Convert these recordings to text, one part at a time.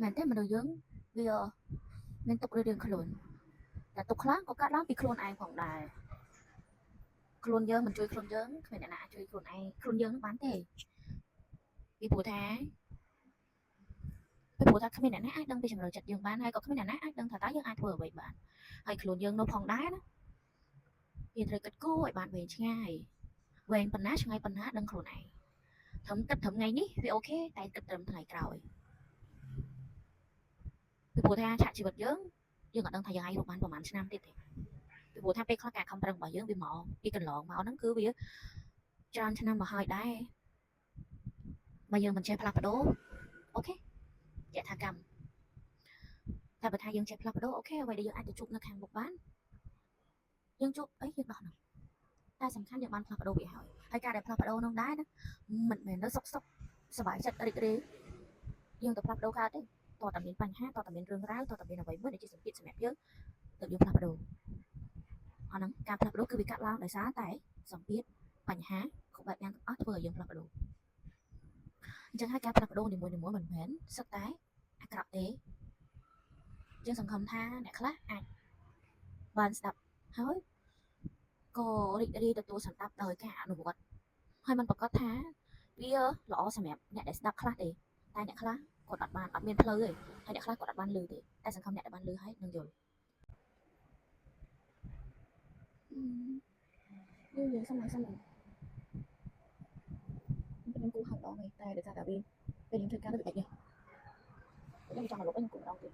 មែនទេមនុស្សយើងវាមានទុករៀងៗខ្លួនតែទុកខ្លះក៏កាត់ឡើងពីខ្លួនឯងផងដែរខ្លួនយើងមិនជួយខ្លួនយើងគ្មានអ្នកណាជួយខ្លួនឯងខ្លួនយើងនឹងបានទេពីព្រោះថាគ្មានអ្នកណាអាចដឹងពីចំណុចចិត្តយើងបានហើយក៏គ្មានអ្នកណាអាចដឹងថាតើយើងអាចធ្វើអ្វីបានហើយខ្លួនយើងនៅផងដែរណាយើងត្រូវគិតគូរឲ្យបានវែងឆ្ងាយវែងប៉ុណ្ណាឆ្ងាយប៉ុណ្ណាដឹងខ្លួនឯងត្រឹមគិតត្រឹមថ្ងៃនេះវាអូខេតែគិតត្រឹមថ្ងៃក្រោយពីព្រោះថាឆាកជីវិតយើងអត់ដឹងថាយើងអាចរកបានប្រហែលឆ្នាំទៀតទេពីព្រោះថាពេលខ្លះការខំប្រឹងរបស់យើងវាមកពីកន្លងមកហ្នឹងគឺវាច្រើនឆ្នាំមកហើយដែរបើយើងមិនចេះផ្លាស់ប្ដូរអូខេយថាកម្មតែបើថាយើងចេះផ្លាស់ប្ដូរអូខេអ្វីដែលយើងអាចទៅជួបនៅខាងមុខបានយើងជួបអីយើងដោះនោះតែសំខាន់យើងបានផ្លាស់ប្ដូរវាហើយការដែលផ្លាស់ប្ដូរនោះដែរណាមិនមែននៅសុកសบายចិត្តរីករាយយើងទៅផ្លាស់ប្ដូរកើតទេតើតែមានបញ្ហាតើតែមានរឿងរ៉ាវតើតែមានអ្វីមួយដែលជាសម្ពាធសម្រាប់យើងទៅយើងផ្លាស់ប្ដូរអាហ្នឹងការផ្លាស់ប្ដូរគឺវាកាត់ឡើងដោយសារតែសម្ពាធបញ្ហាគ្រប់បែបយ៉ាងទាំងអស់ធ្វើឲ្យយើងផ្លាស់ប្ដូរអញ្ចឹងហើយការផ្លាស់ប្ដូរនីមួយៗមិនមែនសុទ្ធតែអាក្រក់ទេយើងសង្ឃឹមថាអ្នកខ្លះអាចបានស្ដាប់ហើយក៏រីករាយទទួលស្ដាប់ដោយការអនុវត្តហើយมันប្រកាសថាវាល្អសម្រាប់អ្នកដែលស្ដាប់ខ្លះទេតែអ្នកខ្លះគាត់អត់មានផ្លូវទេហើយអ្នកខ្លះគាត់អត់បានលឺទេតែសង្ឃឹមអ្នកដែលបានលឺហើយនឹងយល់យើងសម័យខ្ញុំគូហៅដល់តែដោយសារតែវាពេលយើងធ្វើការទៅបែបនេះខ្ញុំចង់មកលុបខ្ញុំគូម្ដងទៀត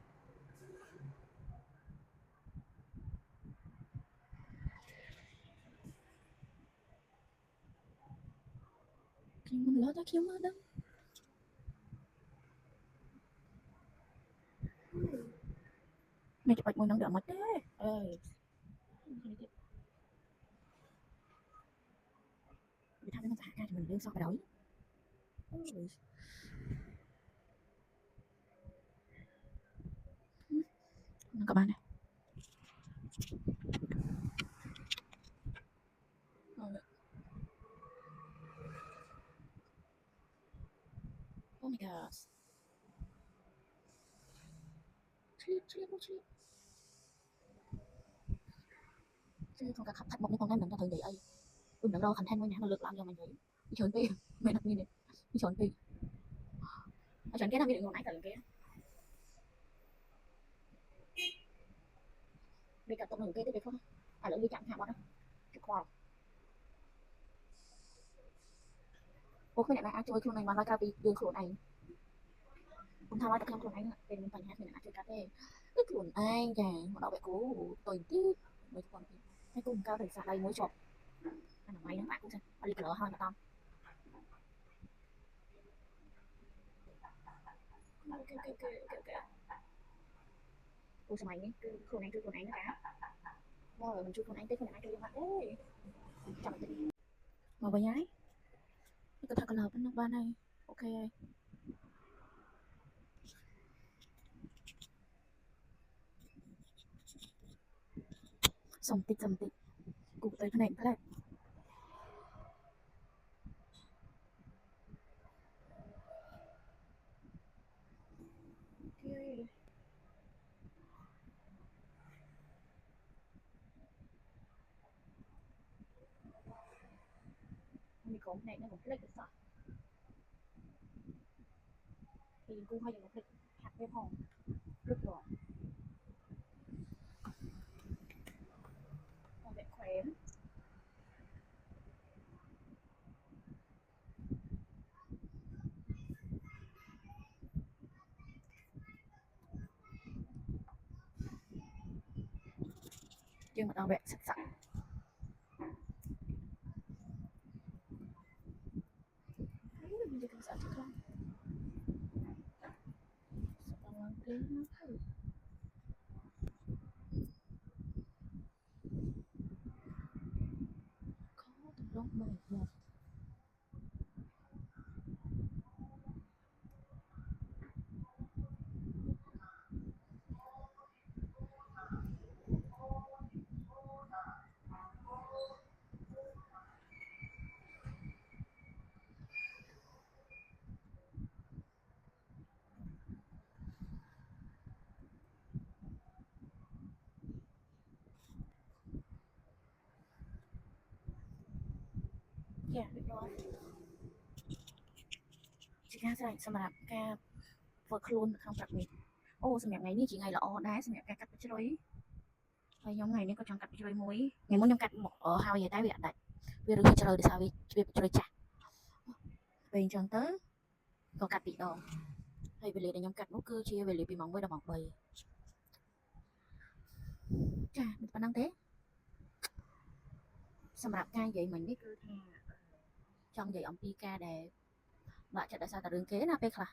ខ្ញុំមិនឡោះតែខ្ញុំមកដឹងមិនច្បាច់មួយនឹងដល់មកទេអើយវាថានឹងសហការជាមួយយើងសោះបណ្ដោយនឹងក៏បានដែរOh my gosh ឆ្លៀតគឺក្នុងការខាត់មុខនេះផងដែរមិនដឹងថាធ្វើនិយាយអីគឺមិនដឹងរក content មួយណាលើកឡើងយកមកនិយាយច្រើនពេកមិនអត់មានទេច្រើនពេកច្រើនគេថាមានរឿងខ្លួនឯងតែគេវាកាត់ទុកនឹងគេទេពេលខ្លះឥឡូវវាចាំថាបាត់គេខ្វល់ពួកគ្មានអ្នកណាអាចជួយខ្លួនឯងបានឡើយក្រៅពីយើងខ្លួនឯងខ្ញុំថាឲ្យតែខ្ញុំខ្លួនឯងពេលមានបញ្ហាគ្មានអ្នកណាជួយកាត់ទេគឺខ្លួនឯងចាមកដល់បែកគូតុយទីមួយគាត់ទីហើយគូកៅទៅសាដៃមួយជាប់អាណម៉ៃហ្នឹងបាក់គូចឹងអត់លីក្លហើយមកតំអូខេគូសម័យនេះគឺខ្លួនឯងជួយខ្លួនឯងណាបើមិនជួយខ្លួនឯងទេខ្លួនឯងជួយយើងអត់ទេចាំតិចមកវិញហើយគឺថាកន្លប់ហ្នឹងបានហើយអូខេហើយសុំតិចគូទៅផ្នែកផ្លែមីកុំផ្នែកហ្នឹងកុំភ្លេចទៅសោះពីគូឲ្យយើងកុំភ្លេចហាត់វាផងព្រឹករាល់អត់បែកខ្វែងយើងមកដល់វគ្គសិក្សាយើងទៅស្អាតខ្លាំងស្ដាប់ឡើងទេណាហើយខោតម្រង់បែកមក ចារៀបរាប់ជាការស្រេចសម្រាប់ការធ្វើខ្លួននៅក្នុងព្រឹកនេះអូសម្រាប់ថ្ងៃនេះជាថ្ងៃល្អដែរសម្រាប់ការកាត់ជ្រុយហើយខ្ញុំថ្ងៃនេះក៏ចង់កាត់ជ្រុយមួយថ្ងៃមុនខ្ញុំកាត់មកហើយតែវាអត់ដាច់វាឬជ្រៅដោយសារវាជ្រៅចាស់ពេលអញ្ចឹងទៅក៏កាត់ពីរដងហើយវេលាដែលខ្ញុំកាត់នោះគឺជាវេលាពីម៉ោង1ដល់ម៉ោង3ចាប៉ុណ្ណឹងទេសម្រាប់ការនិយាយមិញនេះគឺថាចង់និយាយអំពីការដែលបាក់ចិត្តដោយសារតែរឿងគេណាពេលខ្លះ